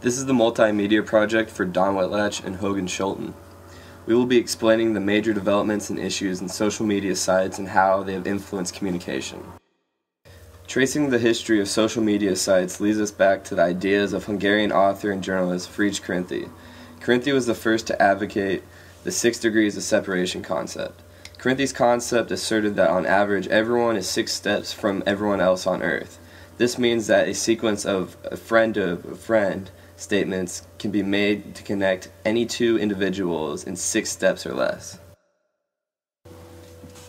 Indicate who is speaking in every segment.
Speaker 1: This is the multimedia project for Don Whitlatch and Hogan Schulten. We will be explaining the major developments and issues in social media sites and how they have influenced communication. Tracing the history of social media sites leads us back to the ideas of Hungarian author and journalist Frigyes Karinthy. Karinthy was the first to advocate the 6 degrees of separation concept. Karinthy's concept asserted that on average everyone is 6 steps from everyone else on Earth. This means that a sequence of a friend to a friend statements can be made to connect any 2 individuals in 6 steps or less.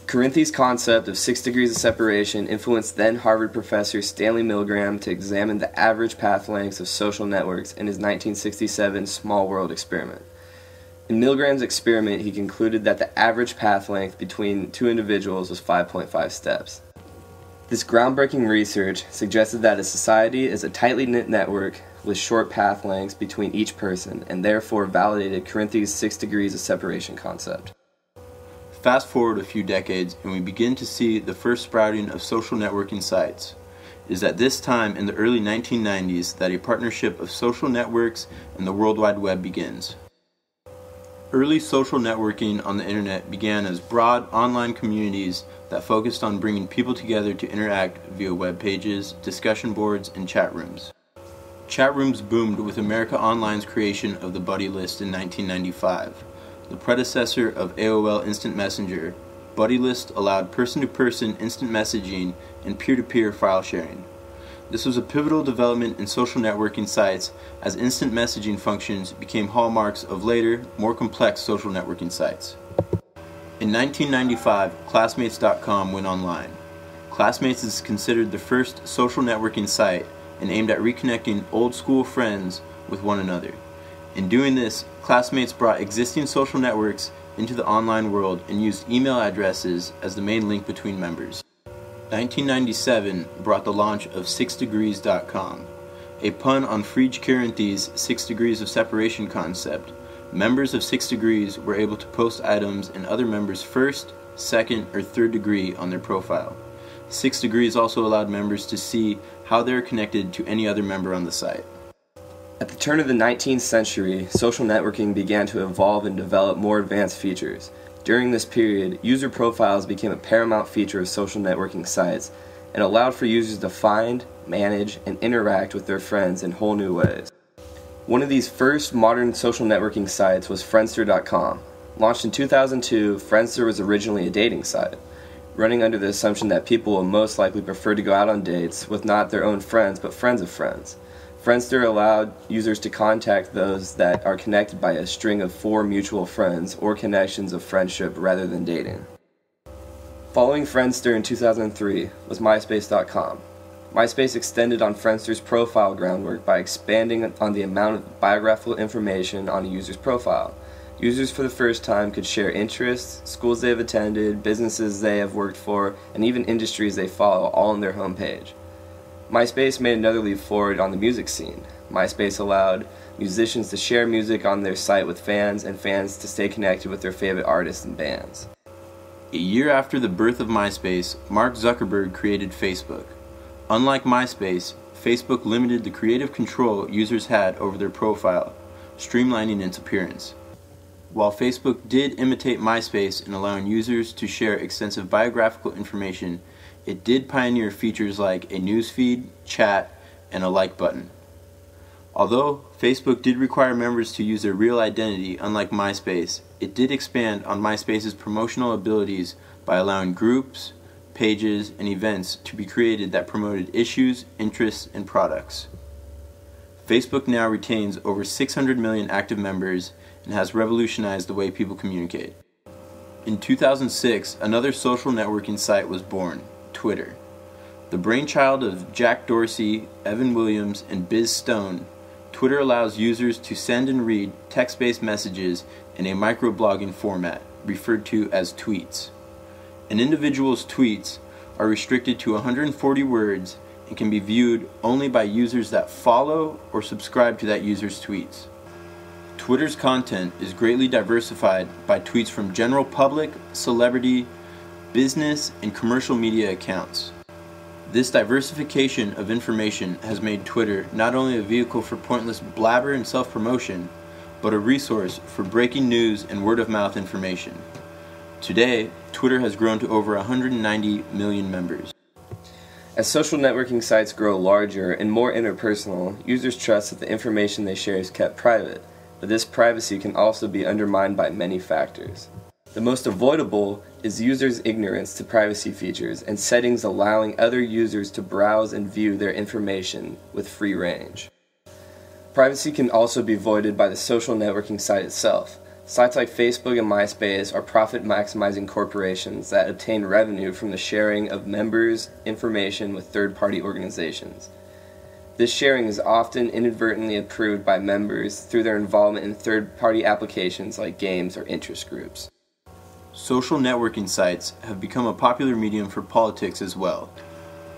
Speaker 1: Karinthy's concept of 6 degrees of separation influenced then Harvard professor Stanley Milgram to examine the average path lengths of social networks in his 1967 Small World experiment. In Milgram's experiment, he concluded that the average path length between 2 individuals was 5.5 steps. This groundbreaking research suggested that a society is a tightly knit network with short path lengths between each person, and therefore validated Karinthy's 6 degrees of separation concept.
Speaker 2: Fast forward a few decades and we begin to see the first sprouting of social networking sites. It is at this time in the early 1990s that a partnership of social networks and the World Wide Web begins. Early social networking on the internet began as broad online communities that focused on bringing people together to interact via web pages, discussion boards, and chat rooms. Chat rooms boomed with America Online's creation of the Buddy List in 1995. The predecessor of AOL Instant Messenger, Buddy List allowed person-to-person instant messaging and peer-to-peer file sharing. This was a pivotal development in social networking sites as instant messaging functions became hallmarks of later, more complex social networking sites. In 1995, Classmates.com went online. Classmates is considered the first social networking site and aimed at reconnecting old-school friends with one another. In doing this, Classmates brought existing social networks into the online world and used email addresses as the main link between members. 1997 brought the launch of 6degrees.com. A pun on Frigyes Karinthy's 6 degrees of separation concept, members of 6 Degrees were able to post items in other members' first, second, or third degree on their profile. 6 Degrees also allowed members to see how they are connected to any other member on the site.
Speaker 1: At the turn of the 19th century, social networking began to evolve and develop more advanced features. During this period, user profiles became a paramount feature of social networking sites and allowed for users to find, manage, and interact with their friends in whole new ways. One of these first modern social networking sites was Friendster.com. Launched in 2002, Friendster was originally a dating site, running under the assumption that people will most likely prefer to go out on dates with not their own friends but friends of friends. Friendster allowed users to contact those that are connected by a string of 4 mutual friends or connections of friendship rather than dating. Following Friendster in 2003 was MySpace.com. MySpace extended on Friendster's profile groundwork by expanding on the amount of biographical information on a user's profile. Users for the first time could share interests, schools they have attended, businesses they have worked for, and even industries they follow all on their homepage. MySpace made another leap forward on the music scene. MySpace allowed musicians to share music on their site with fans and fans to stay connected with their favorite artists and bands.
Speaker 2: A year after the birth of MySpace, Mark Zuckerberg created Facebook. Unlike MySpace, Facebook limited the creative control users had over their profile, streamlining its appearance. While Facebook did imitate MySpace in allowing users to share extensive biographical information, it did pioneer features like a newsfeed, chat, and a like button. Although Facebook did require members to use their real identity, unlike MySpace, it did expand on MySpace's promotional abilities by allowing groups, pages, and events to be created that promoted issues, interests, and products. Facebook now retains over 600 million active members and has revolutionized the way people communicate. In 2006, another social networking site was born, Twitter. The brainchild of Jack Dorsey, Evan Williams, and Biz Stone, Twitter allows users to send and read text-based messages in a microblogging format, referred to as tweets. An individual's tweets are restricted to 140 words and can be viewed only by users that follow or subscribe to that user's tweets. Twitter's content is greatly diversified by tweets from general public, celebrity, business, and commercial media accounts. This diversification of information has made Twitter not only a vehicle for pointless blabber and self-promotion, but a resource for breaking news and word-of-mouth information. Today, Twitter has grown to over 190 million members.
Speaker 1: As social networking sites grow larger and more interpersonal, users trust that the information they share is kept private, but this privacy can also be undermined by many factors. The most avoidable is users' ignorance to privacy features and settings allowing other users to browse and view their information with free range. Privacy can also be voided by the social networking site itself. Sites like Facebook and MySpace are profit-maximizing corporations that obtain revenue from the sharing of members' information with third-party organizations. This sharing is often inadvertently approved by members through their involvement in third-party applications like games or interest groups.
Speaker 2: Social networking sites have become a popular medium for politics as well.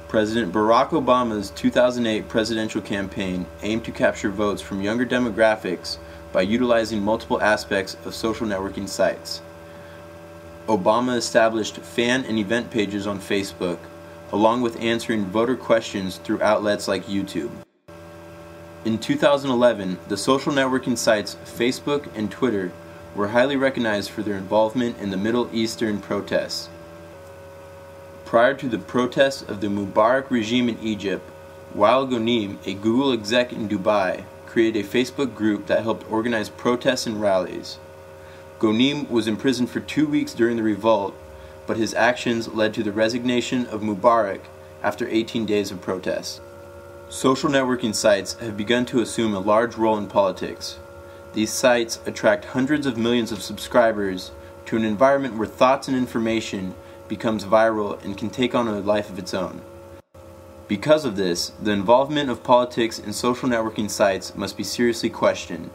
Speaker 2: President Barack Obama's 2008 presidential campaign aimed to capture votes from younger demographics by utilizing multiple aspects of social networking sites. Obama established fan and event pages on Facebook, along with answering voter questions through outlets like YouTube. In 2011, the social networking sites Facebook and Twitter were highly recognized for their involvement in the Middle Eastern protests. Prior to the protests of the Mubarak regime in Egypt, Wael Ghonim, a Google exec in Dubai, created a Facebook group that helped organize protests and rallies. Ghonim was imprisoned for 2 weeks during the revolt, but his actions led to the resignation of Mubarak after 18 days of protests. Social networking sites have begun to assume a large role in politics. These sites attract hundreds of millions of subscribers to an environment where thoughts and information becomes viral and can take on a life of its own. Because of this, the involvement of politics in social networking sites must be seriously questioned.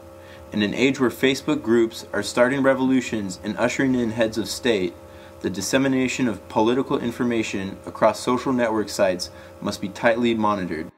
Speaker 2: In an age where Facebook groups are starting revolutions and ushering in heads of state, the dissemination of political information across social network sites must be tightly monitored.